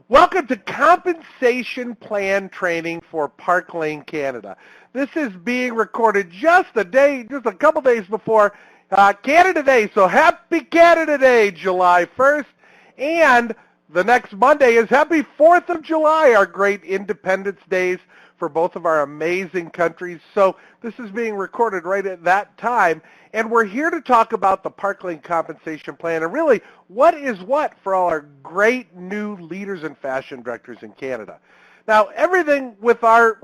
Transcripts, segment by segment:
Welcome to Compensation Plan Training for Park Lane, Canada. This is being recorded just a couple days before Canada Day. So happy Canada Day, July 1st. And the next Monday is happy 4th of July, our great Independence Days for both of our amazing countries. So this is being recorded right at that time. And we're here to talk about the Park Lane Compensation Plan and really what is what for all our great new leaders and fashion directors in Canada. Now, everything with our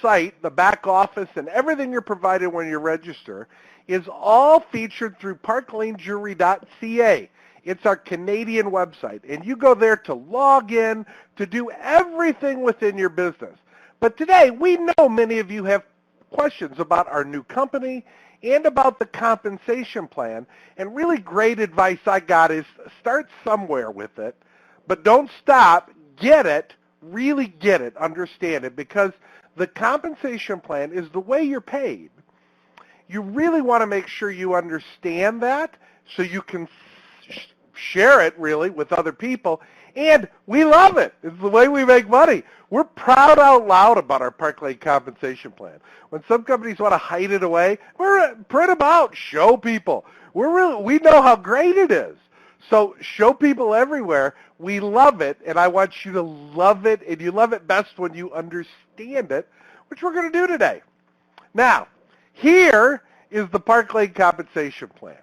site, the back office, and everything you're provided when you register is all featured through parklanejewelry.ca. It's our Canadian website, and you go there to log in, to do everything within your business. But today, we know many of you have questions about our new company and about the compensation plan, and really great advice I got is start somewhere with it, but don't stop. Get it, really get it, understand it, because the compensation plan is the way you're paid. You really want to make sure you understand that so you can share it really with other people, and we love it. It's the way we make money. We're proud out loud about our Park Lane compensation plan. When some companies want to hide it away, we're print them out, show people. We know how great it is. So show people everywhere. We love it, and I want you to love it, and you love it best when you understand it, which we're going to do today. Now, here is the Park Lane compensation plan.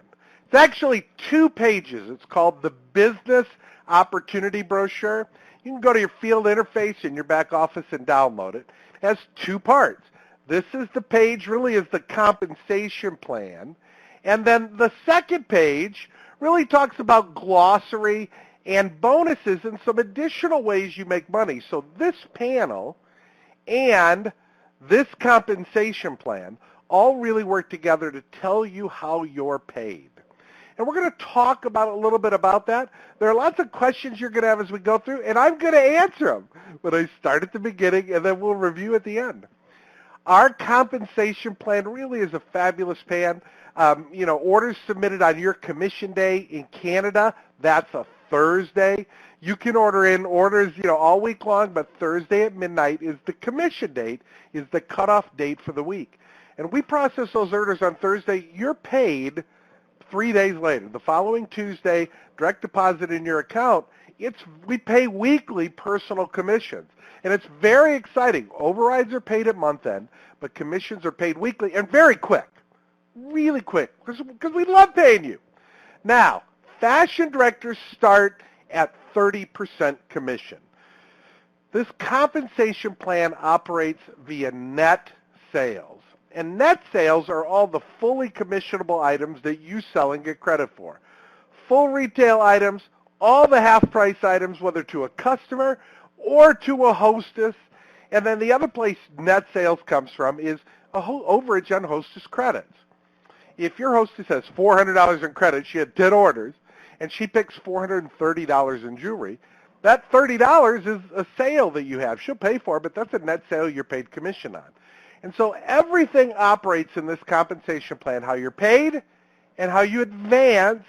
It's actually 2 pages. It's called the Business Opportunity Brochure. You can go to your field interface in your back office and download it. It has 2 parts. This is the page really is the compensation plan. And then the second page really talks about glossary and bonuses and some additional ways you make money. So this panel and this compensation plan all really work together to tell you how you're paid. And we're going to talk about a little bit about that. There are lots of questions you're going to have as we go through, and I'm going to answer them. But I start at the beginning, and then we'll review at the end. Our compensation plan really is a fabulous plan. Orders submitted on your commission day in Canada, that's a Thursday. You can order in orders, all week long, but Thursday at midnight is the commission date, is the cutoff date for the week. And we process those orders on Thursday. You're paid 3 days later. The following Tuesday, direct deposit in your account. We pay weekly personal commissions. And it's very exciting. Overrides are paid at month end, but commissions are paid weekly and very quick. Really quick, because we love paying you. Now, fashion directors start at 30% commission. This compensation plan operates via net sales. And net sales are all the fully commissionable items that you sell and get credit for. Full retail items, all the half-price items, whether to a customer or to a hostess. And then the other place net sales comes from is a overage on hostess credits. If your hostess has $400 in credit, she had 10 orders, and she picks $430 in jewelry, that $30 is a sale that you have. She'll pay for it, but that's a net sale you're paid commission on. And so everything operates in this compensation plan, how you're paid and how you advance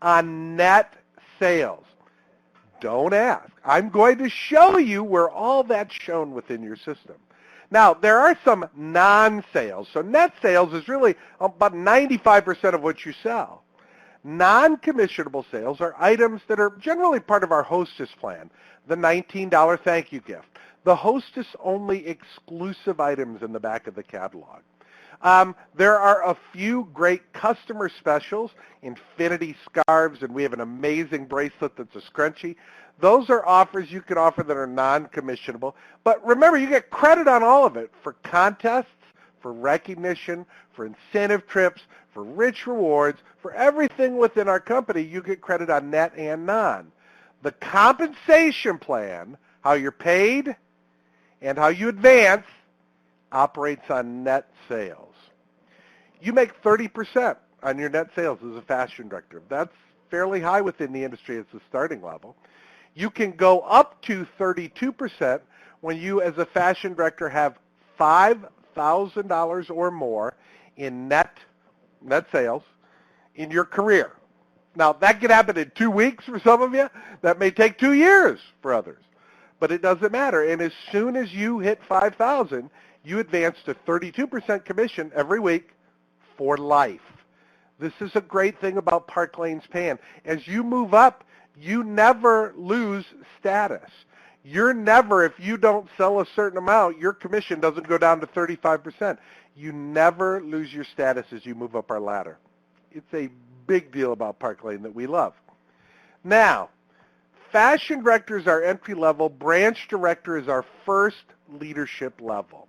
on net sales. Don't ask. I'm going to show you where all that's shown within your system. Now, there are some non-sales. So net sales is really about 95% of what you sell. Non-commissionable sales are items that are generally part of our hostess plan, the $19 thank you gift. The hostess-only exclusive items in the back of the catalog. There are a few great customer specials, infinity scarves, and we have an amazing bracelet that's a scrunchie. Those are offers you can offer that are non-commissionable. But remember, you get credit on all of it for contests, for recognition, for incentive trips, for rich rewards, for everything within our company, you get credit on net and non. The compensation plan, how you're paid, and how you advance operates on net sales. You make 30% on your net sales as a fashion director. That's fairly high within the industry as the starting level. You can go up to 32% when you as a fashion director have $5,000 or more in net sales in your career. Now, that could happen in 2 weeks for some of you. That may take 2 years for others. but it doesn't matter. And as soon as you hit 5,000, you advance to 32% commission every week for life. This is a great thing about Park Lane's PAN. As you move up, you never lose status. You're never, if you don't sell a certain amount, your commission doesn't go down to 35%. You never lose your status as you move up our ladder. It's a big deal about Park Lane that we love. Now, fashion director is our entry level. Branch director is our first leadership level.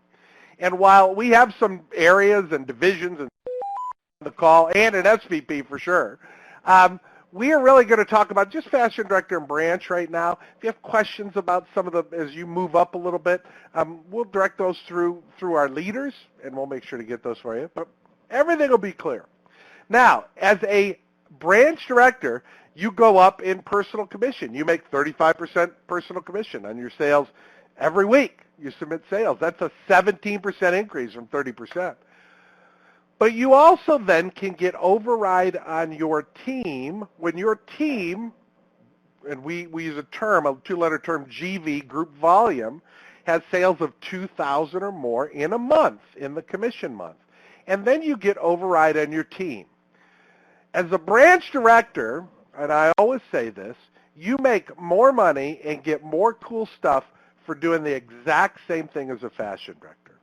And while we have some areas and divisions and the call and an SVP for sure, we are really going to talk about just fashion director and branch right now. If you have questions about some of the, as you move up a little bit, we'll direct those through our leaders, and we'll make sure to get those for you. But everything will be clear. Now, as a branch director, you go up in personal commission. You make 35% personal commission on your sales every week. You submit sales. That's a 17% increase from 30%. But you also then can get override on your team when your team, and we use a term, a two-letter term, GV, group volume, has sales of 2,000 or more in a month, in the commission month. And then you get override on your team. As a branch director, and I always say this, you make more money and get more cool stuff for doing the exact same thing as a fashion director.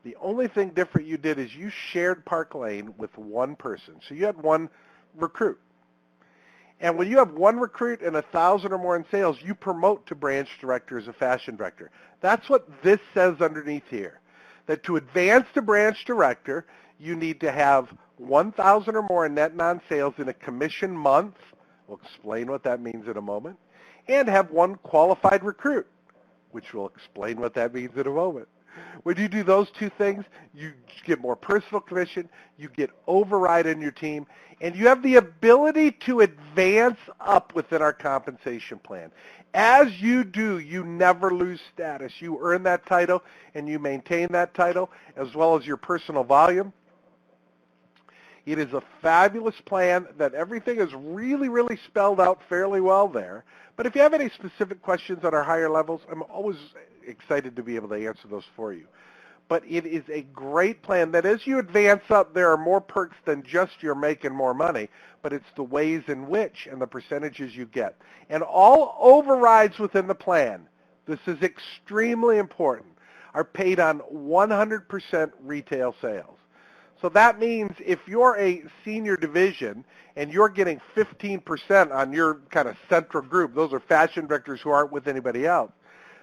The only thing different you did is you shared Park Lane with one person. So you had one recruit. And when you have one recruit and 1,000 or more in sales, you promote to branch director as a fashion director. That's what this says underneath here. That to advance to branch director, you need to have 1,000 or more in net non-sales in a commission month. We'll explain what that means in a moment. And have one qualified recruit, which we'll explain what that means in a moment. When you do those two things, you get more personal commission, you get override in your team, and you have the ability to advance up within our compensation plan. As you do, you never lose status. You earn that title, and you maintain that title, as well as your personal volume. It is a fabulous plan that everything is really, really spelled out fairly well there. But if you have any specific questions on our higher levels, I'm always excited to be able to answer those for you. But it is a great plan that as you advance up, there are more perks than just you're making more money, but it's the ways in which and the percentages you get. And all overrides within the plan, this is extremely important, are paid on 100% retail sales. So that means if you're a senior division and you're getting 15% on your kind of central group, those are fashion directors who aren't with anybody else,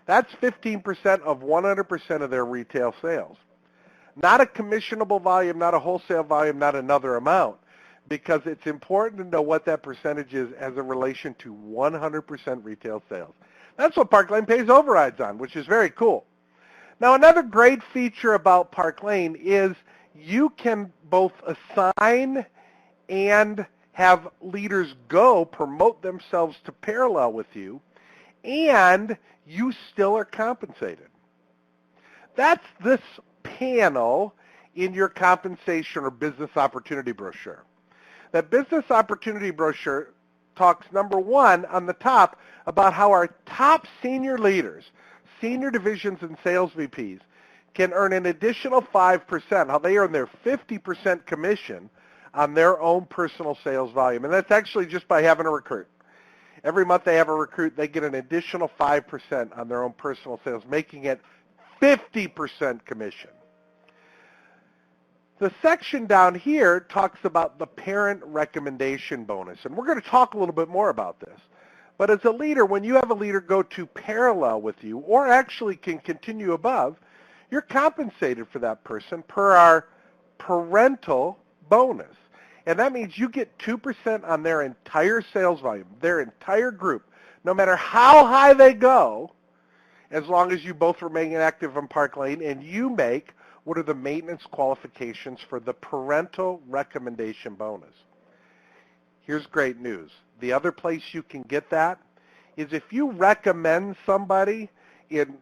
that's 15% of 100% of their retail sales. Not a commissionable volume, not a wholesale volume, not another amount, because it's important to know what that percentage is as a relation to 100% retail sales. That's what Park Lane pays overrides on, which is very cool. Now, another great feature about Park Lane is you can both assign and have leaders go promote themselves to parallel with you, and you still are compensated. That's this panel in your compensation or business opportunity brochure. That business opportunity brochure talks, number one, on the top, about how our top senior leaders, senior divisions and sales VPs, can earn an additional 5%, how they earn their 50% commission on their own personal sales volume. And that's actually just by having a recruit. Every month they have a recruit, they get an additional 5% on their own personal sales, making it 50% commission. The section down here talks about the parent recommendation bonus, and we're going to talk a little bit more about this. But as a leader, when you have a leader go to parallel with you, or actually can continue above, you're compensated for that person per our parental bonus. And that means you get 2% on their entire sales volume, their entire group, no matter how high they go, as long as you both remain active on Park Lane and you make what are the maintenance qualifications for the parental recommendation bonus. Here's great news. The other place you can get that is if you recommend somebody in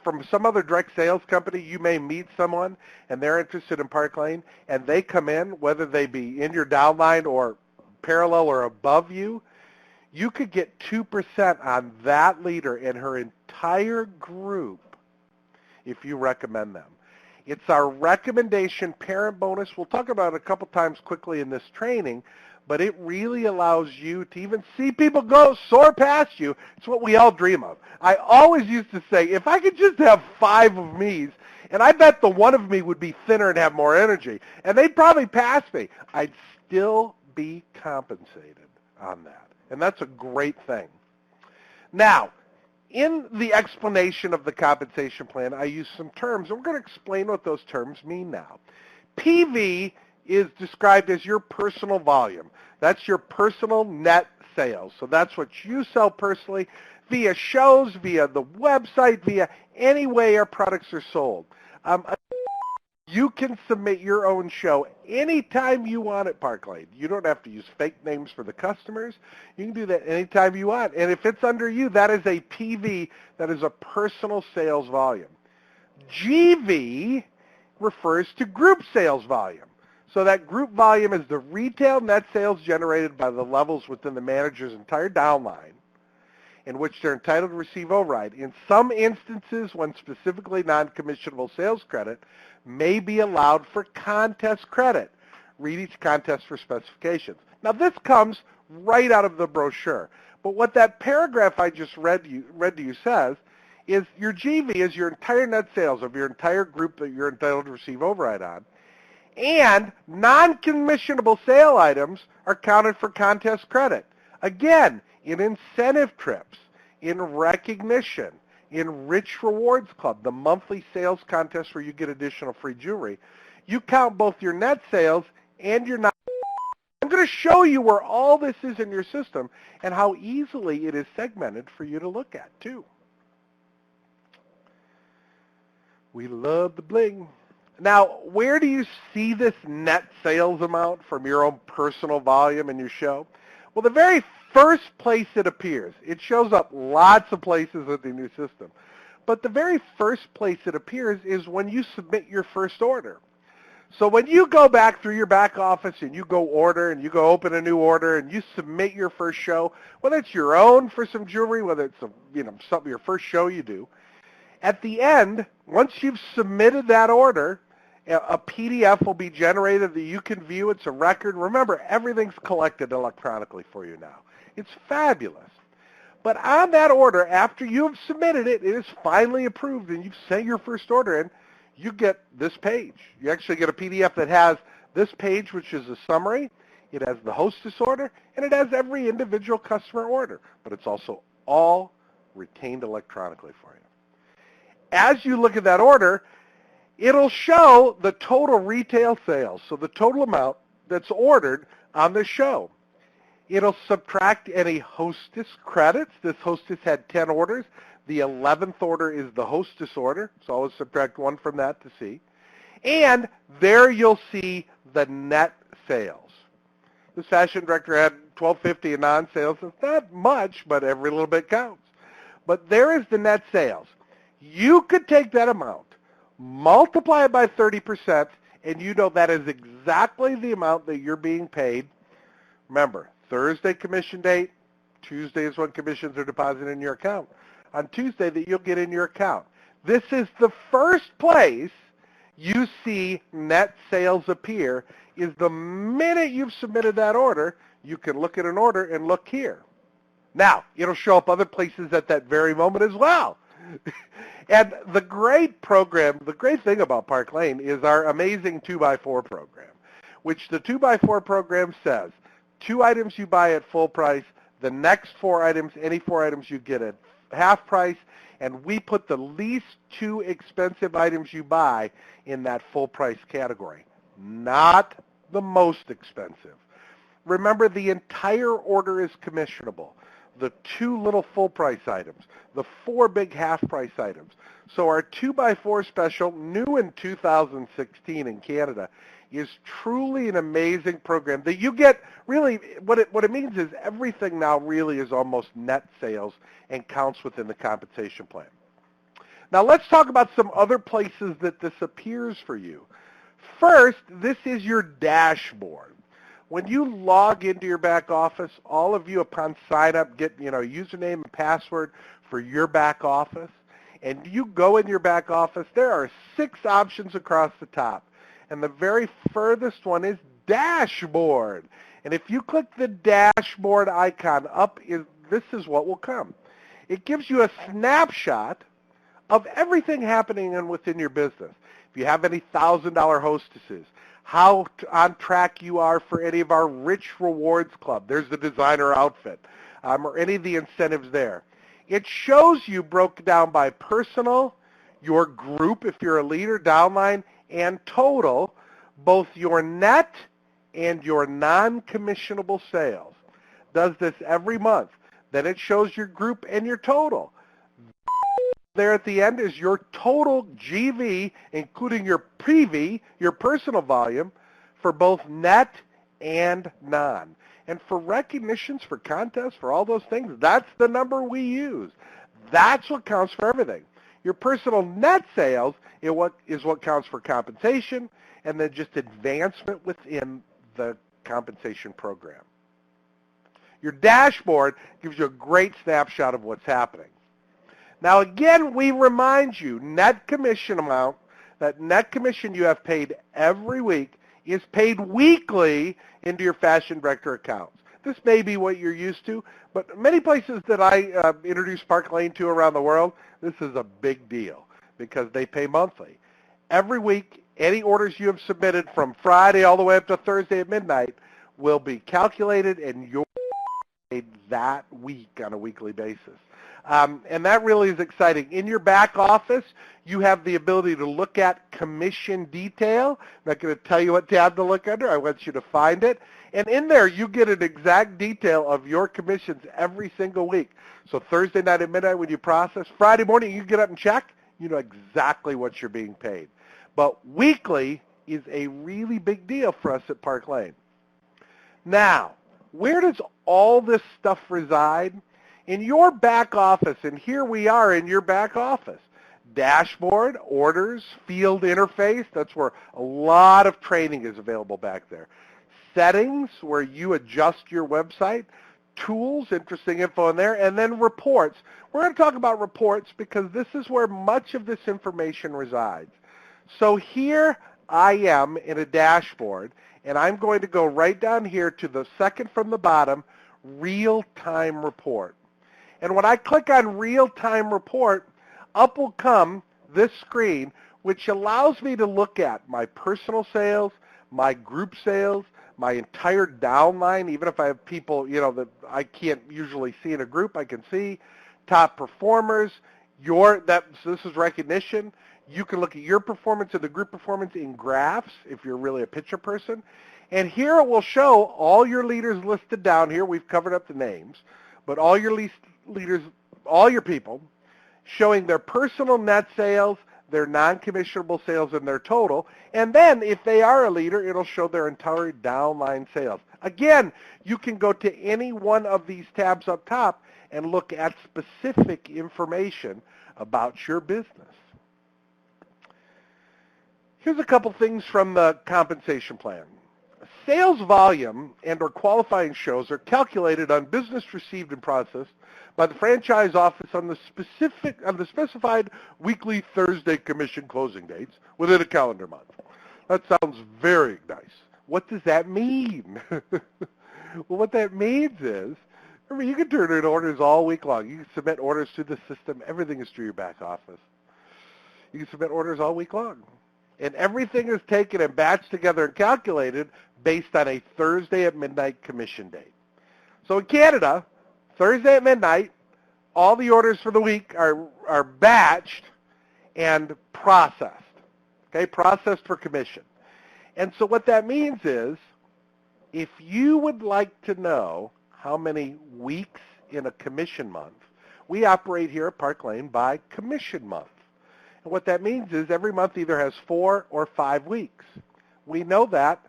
from some other direct sales company, you may meet someone and they're interested in Park Lane and they come in, whether they be in your downline or parallel or above you, you could get 2% on that leader and her entire group if you recommend them. It's our recommendation parent bonus. We'll talk about it a couple times quickly in this training, but it really allows you to even see people soar past you. It's what we all dream of. I always used to say, if I could just have 5 of me's, and I bet the one of me would be thinner and have more energy, and they'd probably pass me, I'd still be compensated on that. And that's a great thing. Now, in the explanation of the compensation plan, I use some terms, and we're going to explain what those terms mean now. PV is described as your personal volume. That's your personal net sales. So that's what you sell personally via shows, via the website, via any way our products are sold. You can submit your own show anytime you want at Park Lane. You don't have to use fake names for the customers. You can do that anytime you want. And if it's under you, that is a PV, that is a personal sales volume. GV refers to group sales volume. So that group volume is the retail net sales generated by the levels within the manager's entire downline in which they're entitled to receive override. In some instances, when specifically non-commissionable sales credit may be allowed for contest credit. Read each contest for specifications. Now this comes right out of the brochure. But what that paragraph I just read to you says is your GV is your entire net sales of your entire group that you're entitled to receive override on. And non-commissionable sale items are counted for contest credit. Again, in incentive trips, in recognition, in Rich Rewards Club, the monthly sales contest where you get additional free jewelry, you count both your net sales and your non. I'm going to show you where all this is in your system and how easily it is segmented for you to look at, too. We love the bling. Now, where do you see this net sales amount from your own personal volume in your show? Well, the very first place it appears, it shows up lots of places within your system, but the very first place it appears is when you submit your first order. So when you go back through your back office and you go order and you go open a new order and you submit your first show, whether it's your own for some jewelry, whether it's something your first show you do, at the end, once you've submitted that order, a PDF will be generated that you can view. It's a record. Remember, everything's collected electronically for you now. It's fabulous. But on that order, after you've submitted it, it is finally approved, and you've sent your first order in, you get this page. You actually get a PDF that has this page, which is a summary. It has the hostess order, and it has every individual customer order. But it's also all retained electronically for you. As you look at that order, it'll show the total retail sales, so the total amount that's ordered on the show. It'll subtract any hostess credits. This hostess had 10 orders. The 11th order is the hostess order, so always subtract 1 from that to see. And there you'll see the net sales. This fashion director had $12.50 in non-sales. It's not much, but every little bit counts. But there is the net sales. You could take that amount, multiply it by 30%, and you know that is exactly the amount that you're being paid. Remember, Thursday commission date, Tuesday is when commissions are deposited in your account. On Tuesday that you'll get in your account. This is the first place you see net sales appear, is the minute you've submitted that order, you can look at an order and look here. Now, it'll show up other places at that very moment as well. And the great thing about Park Lane is our amazing 2x4 program, which the 2x4 program says 2 items you buy at full price, the next 4 items, any 4 items you get at half price, and we put the least 2 expensive items you buy in that full price category, not the most expensive. Remember, the entire order is commissionable. The 2 little full price items, the 4 big half price items. So our 2x4 special, new in 2016 in Canada, is truly an amazing program that you get. Really, what it means is everything now really is almost net sales and counts within the compensation plan. Now let's talk about some other places that this appears for you. First, this is your dashboard. When you log into your back office, all of you upon sign up get, username and password for your back office. And you go in your back office, there are 6 options across the top. And the very furthest one is dashboard. And if you click the dashboard icon up, this is what will come. It gives you a snapshot of everything happening within your business. If you have any $1,000 hostesses, how on track you are for any of our Rich Rewards Club. There's the designer outfit, or any of the incentives there. It shows you broken down by personal, your group if you're a leader, downline, and total, both your net and your non-commissionable sales. Does this every month. Then it shows your group and your total. There at the end is your total GV, including your PV, your personal volume, for both net and non. And for recognitions, for contests, for all those things, that's the number we use. That's what counts for everything. Your personal net sales is what counts for compensation, and then just advancement within the compensation program. Your dashboard gives you a great snapshot of what's happening. Now again, we remind you, net commission amount, that net commission you have paid every week is paid weekly into your Fashion Director accounts. This may be what you're used to, but many places that I introduce Park Lane to around the world, this is a big deal because they pay monthly. Every week, any orders you have submitted from Friday all the way up to Thursday at midnight will be calculated and you're paid that week on a weekly basis. And that really is exciting. In your back office, you have the ability to look at commission detail. I'm not going to tell you what tab to look under. I want you to find it. And in there, you get an exact detail of your commissions every single week. So Thursday night at midnight when you process, Friday morning you get up and check, you know exactly what you're being paid. But weekly is a really big deal for us at Park Lane. Now, where does all this stuff reside? In your back office, and here we are in your back office. Dashboard, orders, field interface, that's where a lot of training is available back there. Settings, where you adjust your website. Tools, interesting info in there, and then reports. We're going to talk about reports because this is where much of this information resides. So here I am in a dashboard, and I'm going to go right down here to the second from the bottom, real-time report. And when I click on real-time report, up will come this screen, which allows me to look at my personal sales, my group sales, my entire downline, even if I have people, that I can't usually see in a group, I can see top performers. So this is recognition. You can look at your performance and the group performance in graphs if you're really a picture person. And here it will show all your leaders listed down here. We've covered up the names, but all your leaders, all your people, showing their personal net sales, their non-commissionable sales, and their total. And then if they are a leader, it'll show their entire downline sales. Again, you can go to any one of these tabs up top and look at specific information about your business. Here's a couple things from the compensation plan. Sales volume and or qualifying shows are calculated on business received and processed by the franchise office on the specified weekly Thursday commission closing dates within a calendar month. That sounds very nice. What does that mean? Well, what that means is, you can turn in orders all week long. You can submit orders to the system. Everything is through your back office. You can submit orders all week long. And everything is taken and batched together and calculated based on a Thursday at midnight commission date. So in Canada, Thursday at midnight, all the orders for the week are batched and processed, okay, processed for commission. And so what that means is, if you would like to know how many weeks in a commission month, we operate here at Park Lane by commission month. And what that means is every month either has 4 or 5 weeks. We know that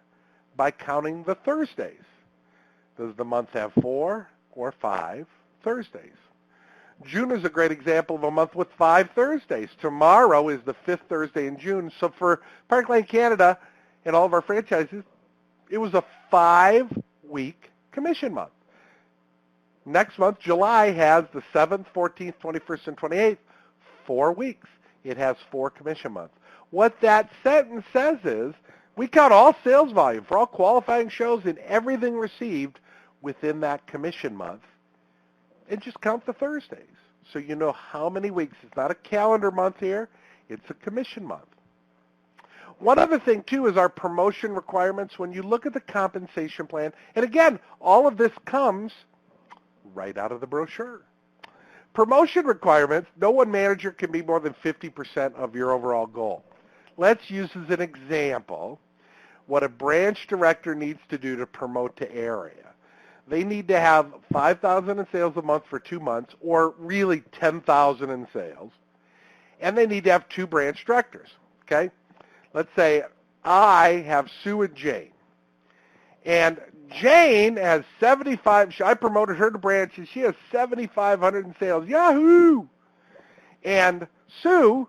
by counting the Thursdays. Does the month have 4 or 5 Thursdays? June is a great example of a month with 5 Thursdays. Tomorrow is the 5th Thursday in June. So for Park Lane Canada and all of our franchises, It was a 5-week commission month. Next month, July, has the 7th, 14th, 21st, and 28th, 4 weeks. It has 4 commission months. What that sentence says is, we count all sales volume for all qualifying shows and everything received within that commission month, and just count the Thursdays. So you know how many weeks. It's not a calendar month here. It's a commission month. One other thing, too, is our promotion requirements. When you look at the compensation plan, and again, all of this comes right out of the brochure. Promotion requirements, no one manager can be more than 50% of your overall goal. Let's use as an example what a branch director needs to do to promote to area. They need to have $5,000 in sales a month for 2 months, or really $10,000 in sales, and they need to have 2 branch directors, okay? Let's say I have Sue and Jane, and Jane has 75, I promoted her to branch, and she has 7,500 in sales. Yahoo! And Sue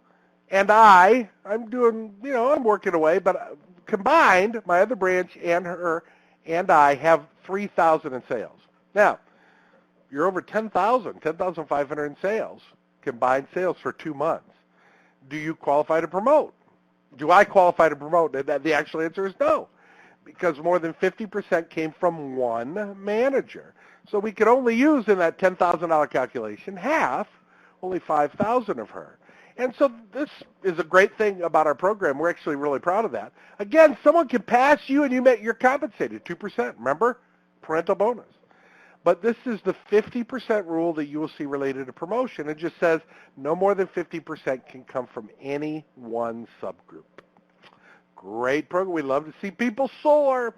and I'm doing, I'm working away, but combined, my other branch and her and I have 3,000 in sales. Now, you're over 10,000, 10,500 in sales, combined sales for 2 months. Do you qualify to promote? Do I qualify to promote? And the actual answer is no, because more than 50% came from one manager. So we could only use in that $10,000 calculation half, only 5,000 of her. And so this is a great thing about our program. We're actually really proud of that. Again, someone can pass you and you're compensated 2%. Remember? Parental bonus. But this is the 50% rule that you will see related to promotion. It just says no more than 50% can come from any one subgroup. Great program. We love to see people soar.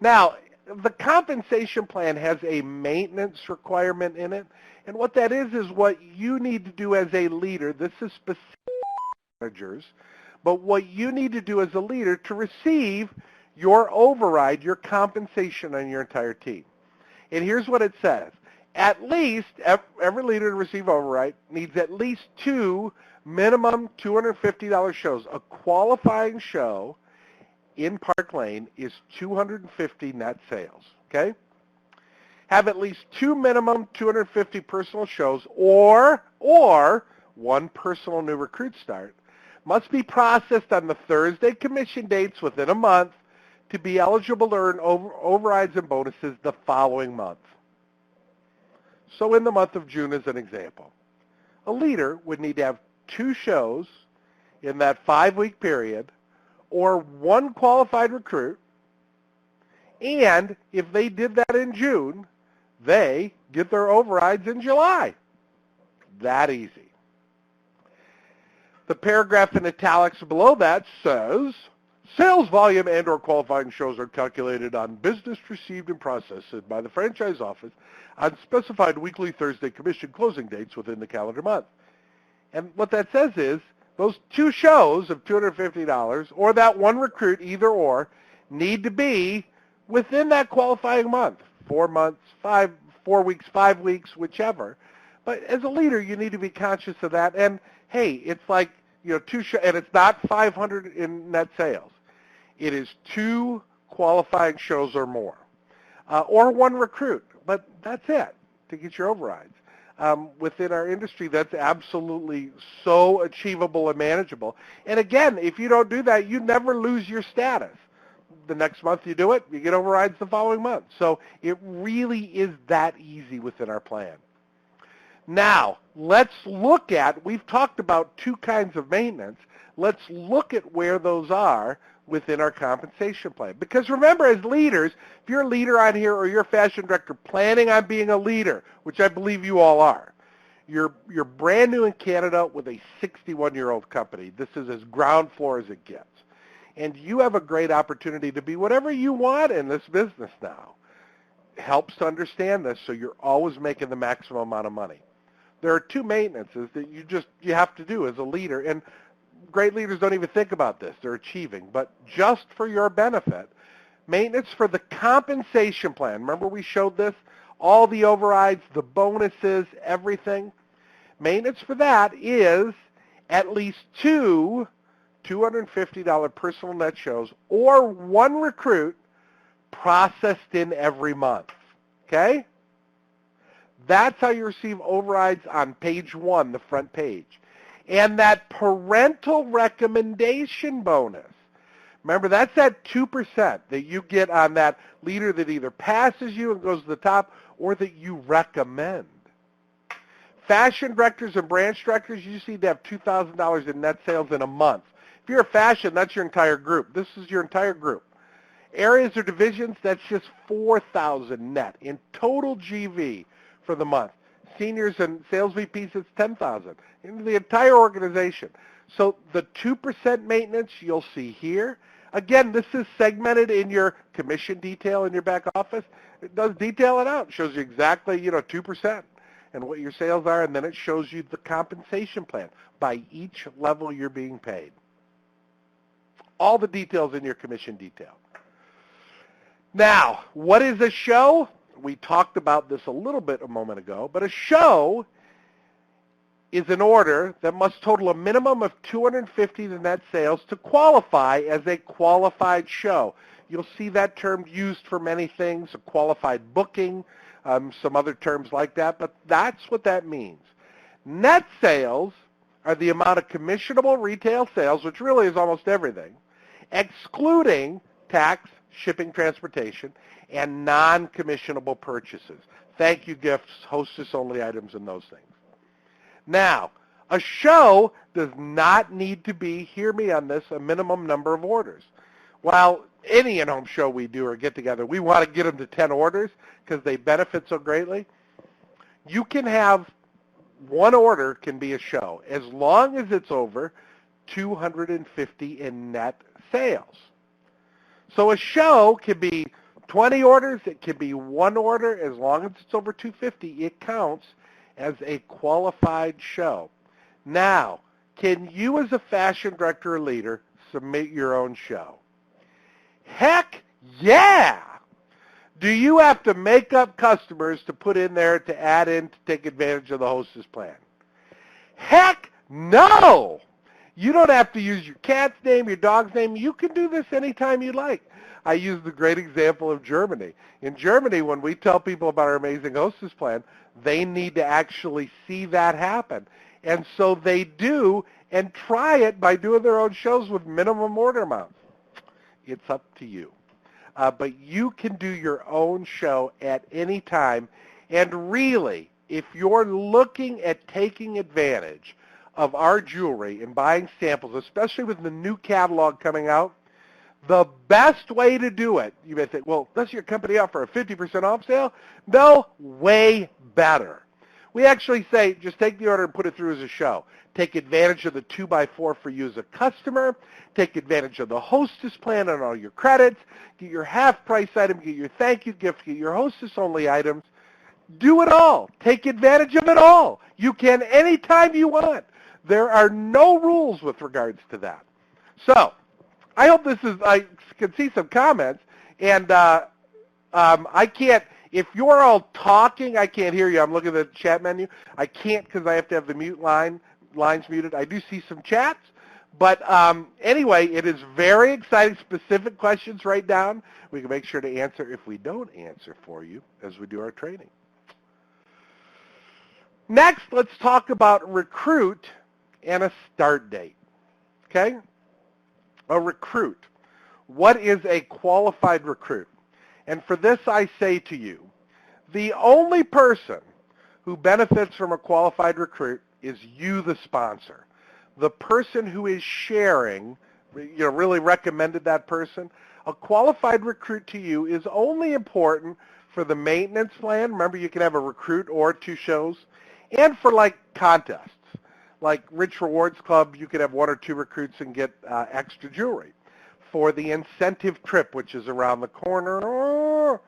Now, the compensation plan has a maintenance requirement in it. And what that is what you need to do as a leader. This is specific to managers. But what you need to do as a leader to receive your override, your compensation on your entire team. And here's what it says. At least, every leader to receive override needs at least 2 minimum $250 shows. A qualifying show in Park Lane is 250 net sales, okay? Have at least 2 minimum 250 personal shows or 1 personal new recruit start. Must be processed on the Thursday commission dates within a month to be eligible to earn overrides and bonuses the following month. So in the month of June, as an example, a leader would need to have 2 shows in that 5-week period or 1 qualified recruit, and if they did that in June, they get their overrides in July. That easy. The paragraph in italics below that says, sales volume and or qualifying shows are calculated on business received and processed by the franchise office on specified weekly Thursday commission closing dates within the calendar month. And what that says is those 2 shows of $250 or that 1 recruit, either or, need to be within that qualifying month. 4 months, 4 weeks, 5 weeks, whichever. But as a leader, you need to be conscious of that. And hey, it's like, 2 shows, and it's not 500 in net sales. It is 2 qualifying shows or more, or 1 recruit. But that's it to get your overrides. Within our industry, that's absolutely so achievable and manageable. And again, if you don't do that, you never lose your status. The next month you do it, you get overrides the following month. So it really is that easy within our plan. Now, let's look at, we've talked about 2 kinds of maintenance. Let's look at where those are within our compensation plan. Because remember, as leaders, if you're a leader on here or you're a fashion director planning on being a leader, which I believe you all are, you're brand new in Canada with a 61-year-old company. This is as ground floor as it gets. And you have a great opportunity to be whatever you want in this business now. It helps to understand this so you're always making the maximum amount of money. There are 2 maintenances that you have to do as a leader, and great leaders don't even think about this. They're achieving. But just for your benefit, maintenance for the compensation plan. Remember we showed this? All the overrides, the bonuses, everything. Maintenance for that is at least 2 $250 personal net shows or 1 recruit processed in every month. Okay? That's how you receive overrides on page 1, the front page. And that parental recommendation bonus. Remember, that's that 2% that you get on that leader that either passes you and goes to the top or that you recommend. Fashion directors and branch directors, you just need to have $2,000 in net sales in a month. If you're a fashion, that's your entire group. This is your entire group. Areas or divisions, that's just $4,000 net in total GV for the month. Seniors and sales VPs, it's $10,000 in the entire organization. So the 2% maintenance you'll see here. Again, this is segmented in your commission detail in your back office. It does detail it out. It shows you exactly, 2% and what your sales are, and then it shows you the compensation plan by each level you're being paid. All the details in your commission detail. Now, what is a show? We talked about this a little bit a moment ago, but a show is an order that must total a minimum of $250 in net sales to qualify as a qualified show. You'll see that term used for many things, a qualified booking, some other terms like that, but that's what that means. Net sales are the amount of commissionable retail sales, which really is almost everything, excluding tax, shipping, transportation, and non-commissionable purchases. Thank you gifts, hostess-only items, and those things. Now, a show does not need to be, hear me on this, a minimum number of orders. While any in-home show we do or get together, we want to get them to 10 orders because they benefit so greatly. You can have one order can be a show as long as it's over $250 in net sales. So a show can be 20 orders, it can be one order, as long as it's over $250, it counts as a qualified show. Now, can you as a fashion director or leader submit your own show? Heck yeah! Do you have to make up customers to put in there to add in to take advantage of the hostess plan? Heck no! You don't have to use your cat's name, your dog's name. You can do this anytime you like. I use the great example of Germany. In Germany, when we tell people about our amazing hostess plan, they need to actually see that happen. And so they do and try it by doing their own shows with minimum order amounts. It's up to you. But you can do your own show at any time. And really, if you're looking at taking advantage of our jewelry and buying samples, especially with the new catalog coming out, the best way to do it, you may think, well, does your company offer a 50% off sale? No, way better. We actually say, just take the order and put it through as a show. Take advantage of the 2x4 for you as a customer. Take advantage of the hostess plan on all your credits. Get your half-price item. Get your thank you gift. Get your hostess-only items. Do it all. Take advantage of it all. You can anytime you want. There are no rules with regards to that. So, I hope this is, I can see some comments, and I can't, if you're all talking, I can't hear you. I'm looking at the chat menu. I can't because I have to have the mute lines muted. I do see some chats, but anyway, it is very exciting. Specific questions, write down. We can make sure to answer if we don't answer for you as we do our training. Next, let's talk about recruit and a start date, okay? A recruit. What is a qualified recruit? And for this, I say to you, the only person who benefits from a qualified recruit is you, the sponsor. The person who is sharing, really recommended that person. A qualified recruit to you is only important for the maintenance plan. Remember, you can have a recruit or 2 shows. And for like contests. Like Rich Rewards Club, you could have 1 or 2 recruits and get extra jewelry. For the incentive trip, which is around the corner,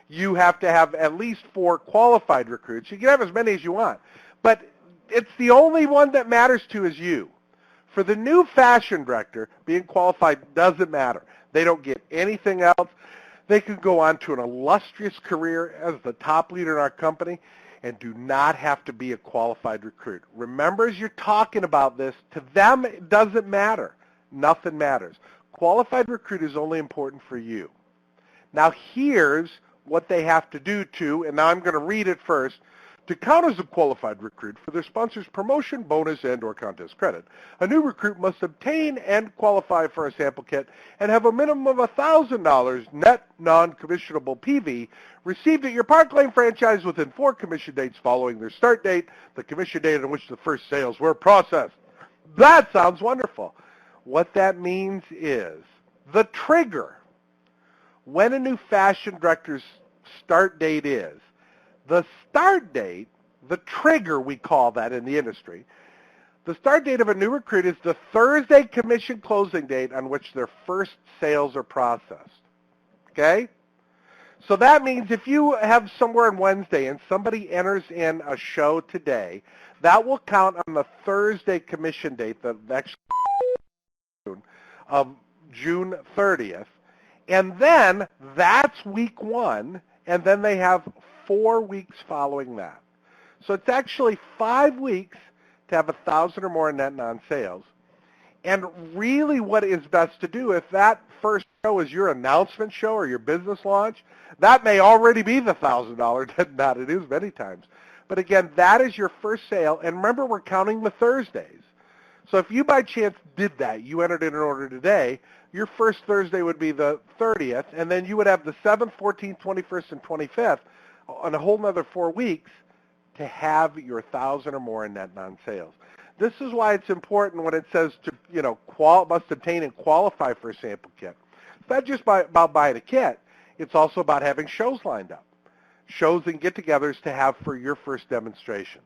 you have to have at least 4 qualified recruits. You can have as many as you want. But it's the only one that matters to is you. For the new fashion director, being qualified doesn't matter. They don't get anything else. They could go on to an illustrious career as the top leader in our company and do not have to be a qualified recruit. Remember, as you're talking about this, to them it doesn't matter. Nothing matters. Qualified recruit is only important for you. Now here's what they have to do to, and now I'm going to read it first, to count as a qualified recruit for their sponsor's promotion, bonus, and or contest credit. A new recruit must obtain and qualify for a sample kit and have a minimum of $1,000 net non-commissionable PV received at your Park Lane franchise within 4 commission dates following their start date, the commission date on which the first sales were processed. That sounds wonderful. What that means is the trigger, when a new fashion director's start date is, the start date, the trigger we call that in the industry, the start date of a new recruit is the Thursday commission closing date on which their first sales are processed. Okay? So that means if you have somewhere on Wednesday and somebody enters in a show today, that will count on the Thursday commission date, the next of June 30th. And then that's week 1, and then they have 4 weeks following that. So it's actually 5 weeks to have 1,000 or more in net non-sales. And really what is best to do, if that first show is your announcement show or your business launch, that may already be the $1,000 net non. It is many times. But again, that is your first sale. And remember, we're counting the Thursdays. So if you by chance did that, you entered in an order today, your first Thursday would be the 30th, and then you would have the 7th, 14th, 21st, and 25th on a whole another 4 weeks to have your 1,000 or more in net non-sales. This is why it's important when it says to, must obtain and qualify for a sample kit. It's not just about buying a kit. It's also about having shows lined up, shows and get-togethers to have for your first demonstrations.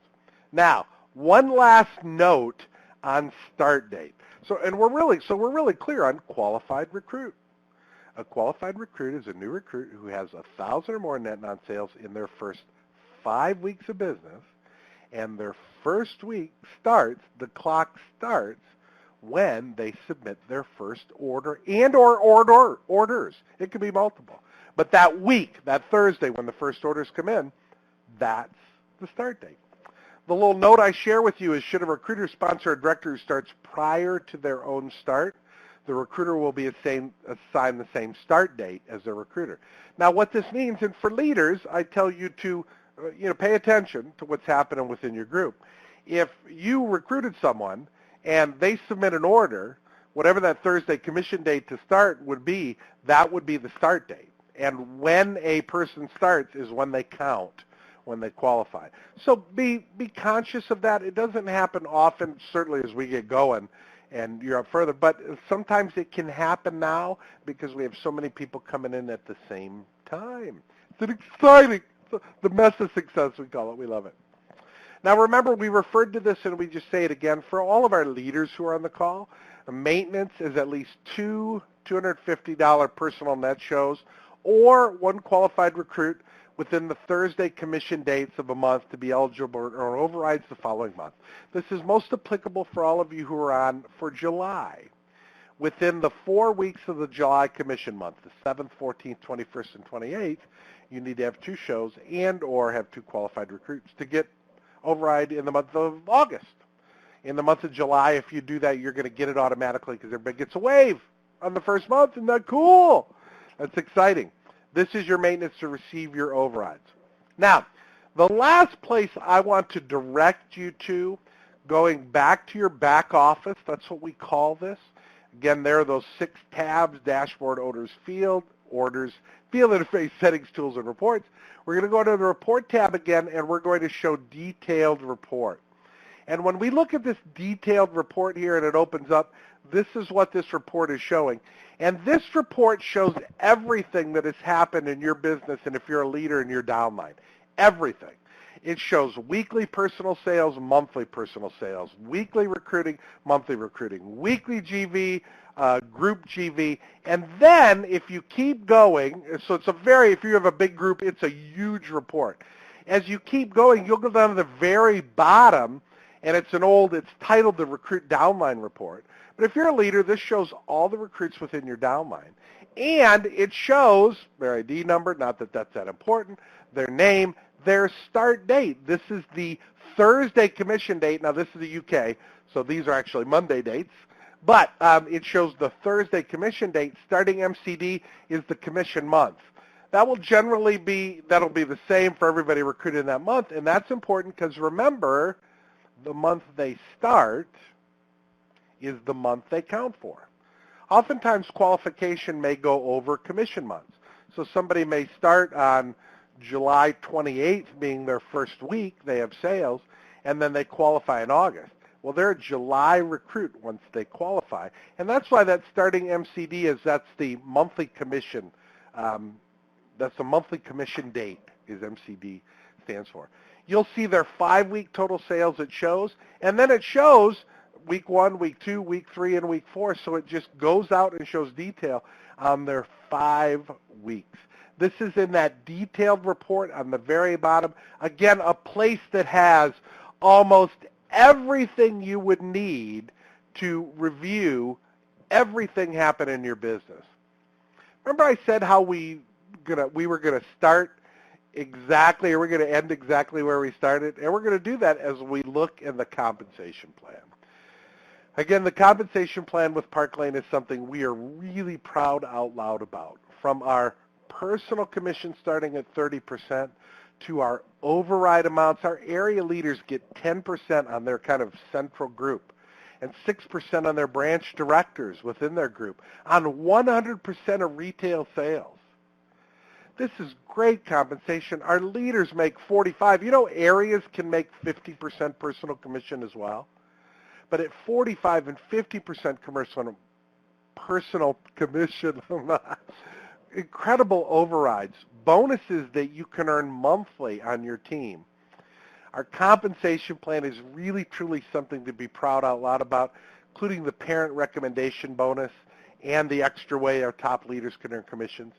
Now, one last note on start date. So we're really clear on qualified recruit. A qualified recruit is a new recruit who has 1,000 or more net non-sales in their first 5 weeks of business, and their first week starts, the clock starts, when they submit their first order and or orders. It could be multiple. But that week, that Thursday when the first orders come in, that's the start date. The little note I share with you is, should a recruiter sponsor a director who starts prior to their own start, the recruiter will be assigned the same start date as their recruiter. Now, what this means, and for leaders, I tell you to pay attention to what's happening within your group. If you recruited someone and they submit an order, whatever that Thursday commission date to start would be, that would be the start date. And when a person starts is when they count, when they qualify. So be conscious of that. It doesn't happen often, certainly as we get going and you're up further, but sometimes it can happen now because we have so many people coming in at the same time. It's an exciting, the mess of success we call it. We love it. Now remember, we referred to this and we just say it again. For all of our leaders who are on the call, maintenance is at least 2 $250 personal net shows or 1 qualified recruit within the Thursday commission dates of a month to be eligible or overrides the following month. This is most applicable for all of you who are on for July. Within the 4 weeks of the July commission month, the 7th, 14th, 21st, and 28th, you need to have 2 shows and or have 2 qualified recruits to get override in the month of August. In the month of July, if you do that, you're going to get it automatically because everybody gets a wave on the first month. Isn't that cool? That's exciting. This is your maintenance to receive your overrides. Now, the last place I want to direct you to, going back to your back office, that's what we call this. Again, there are those 6 tabs: dashboard, orders, field interface, settings, tools, and reports. We're going to go to the report tab again, and we're going to show detailed report. And when we look at this detailed report here and it opens up, this is what this report is showing. And this report shows everything that has happened in your business, and if you're a leader in your downline, everything. It shows weekly personal sales, monthly personal sales, weekly recruiting, monthly recruiting, weekly GV, group GV, and then if you keep going, so if you have a big group, it's a huge report. As you keep going, you'll go down to the very bottom, and it's titled the Recruit Downline Report. But if you're a leader, this shows all the recruits within your downline. And it shows their ID number, not that that's that important, their name, their start date. This is the Thursday commission date. Now, this is the UK, so these are actually Monday dates. But it shows the Thursday commission date. Starting MCD is the commission month. That will generally be, that'll be the same for everybody recruited in that month, and that's important because remember, the month they start is the month they count for. Oftentimes qualification may go over commission months. So somebody may start on July 28th being their first week, they have sales, and then they qualify in August. Well, they're a July recruit once they qualify, and that's why that starting MCD is, that's the monthly commission. That's the monthly commission date is MCD stands for. You'll see their 5-week total sales it shows, and then it shows week 1, week 2, week 3, and week 4, so it just goes out and shows detail on their 5 weeks. This is in that detailed report on the very bottom. Again, a place that has almost everything you would need to review everything happen in your business. Remember I said how we were gonna start exactly, or we're gonna end exactly where we started, and we're gonna do that as we look in the compensation plan. Again, the compensation plan with Park Lane is something we are really proud out loud about. From our personal commission starting at 30% to our override amounts, our area leaders get 10% on their kind of central group and 6% on their branch directors within their group on 100% of retail sales. This is great compensation. Our leaders make 45%. You know, areas can make 50% personal commission as well. But at 45 and 50% personal commission, incredible overrides, bonuses that you can earn monthly on your team. Our compensation plan is really, truly something to be proud out loud about, including the parent recommendation bonus and the extra way our top leaders can earn commissions.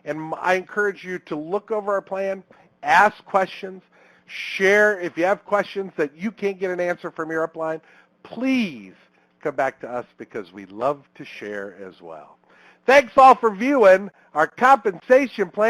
And I encourage you to look over our plan, ask questions, share. If you have questions that you can't get an answer from your upline, please come back to us because we love to share as well. Thanks all for viewing our compensation plan.